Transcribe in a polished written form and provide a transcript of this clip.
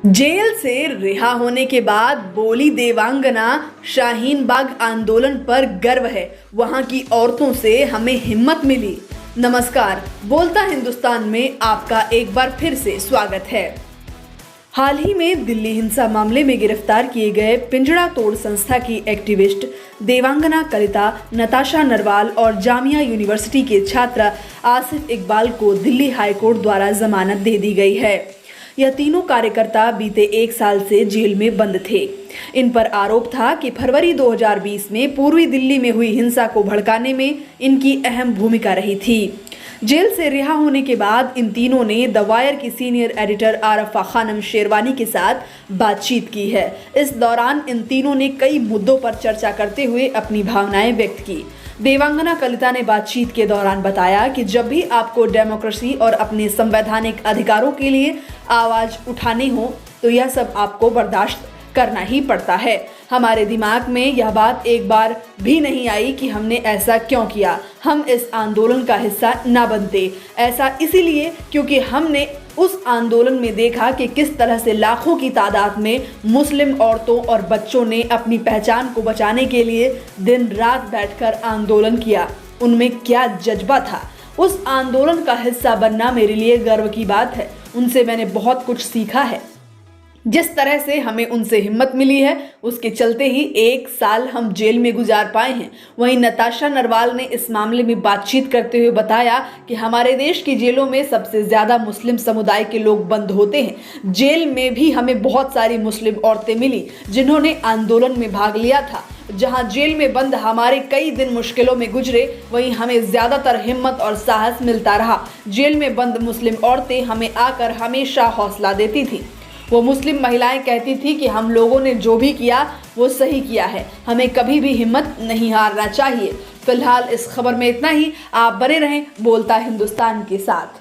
Jail से रिहा होने के बाद बोली देवांगना, शाहीन बाग आंदोलन पर गर्व है, वहां की औरतों से हमें हिम्मत मिली। नमस्कार, बोलता हिंदुस्तान में आपका एक बार फिर से स्वागत है। हाल ही में दिल्ली हिंसा मामले में गिरफ्तार किए गए पिंजड़ा तोड़ संस्था की एक्टिविस्ट देवांगना कलिता, नताशा नरवाल और जामिया यूनिवर्सिटी के छात्र आसिफ इकबाल को दिल्ली हाईकोर्ट द्वारा जमानत दे दी गई है। यह तीनों कार्यकर्ता बीते एक साल से जेल में बंद थे। इन पर आरोप था कि फरवरी 2020 में पूर्वी दिल्ली में हुई हिंसा को भड़काने में इनकी अहम भूमिका रही थी। जेल से रिहा होने के बाद इन तीनों ने द वायर की सीनियर एडिटर आरफा खानम शेरवानी के साथ बातचीत की है। इस दौरान इन तीनों ने कई मुद्दों पर चर्चा करते हुए अपनी भावनाएं व्यक्त की। देवांगना कलिता ने बातचीत के दौरान बताया कि जब भी आपको डेमोक्रेसी और अपने संवैधानिक अधिकारों के लिए आवाज उठानी हो तो यह सब आपको बर्दाश्त करना ही पड़ता है। हमारे दिमाग में यह बात एक बार भी नहीं आई कि हमने ऐसा क्यों किया, हम इस आंदोलन का हिस्सा ना बनते। ऐसा इसीलिए क्योंकि हमने उस आंदोलन में देखा कि किस तरह से लाखों की तादाद में मुस्लिम औरतों और बच्चों ने अपनी पहचान को बचाने के लिए दिन रात बैठकर आंदोलन किया। उनमें क्या जज्बा था। उस आंदोलन का हिस्सा बनना मेरे लिए गर्व की बात है। उनसे मैंने बहुत कुछ सीखा है। जिस तरह से हमें उनसे हिम्मत मिली है, उसके चलते ही एक साल हम जेल में गुजार पाए हैं। वहीं नताशा नरवाल ने इस मामले में बातचीत करते हुए बताया कि हमारे देश की जेलों में सबसे ज्यादा मुस्लिम समुदाय के लोग बंद होते हैं। जेल में भी हमें बहुत सारी मुस्लिम औरतें मिली जिन्होंने आंदोलन में भाग लिया था। जहां जेल में बंद हमारे कई दिन मुश्किलों में गुजरे, वहीं हमें ज्यादातर हिम्मत और साहस मिलता रहा। जेल में बंद मुस्लिम औरतें हमें आकर हमेशा हौसला देती थी। वो मुस्लिम महिलाएं कहती थी कि हम लोगों ने जो भी किया वो सही किया है, हमें कभी भी हिम्मत नहीं हारना चाहिए। फिलहाल इस खबर में इतना ही। आप बने रहें बोलता हिंदुस्तान के साथ।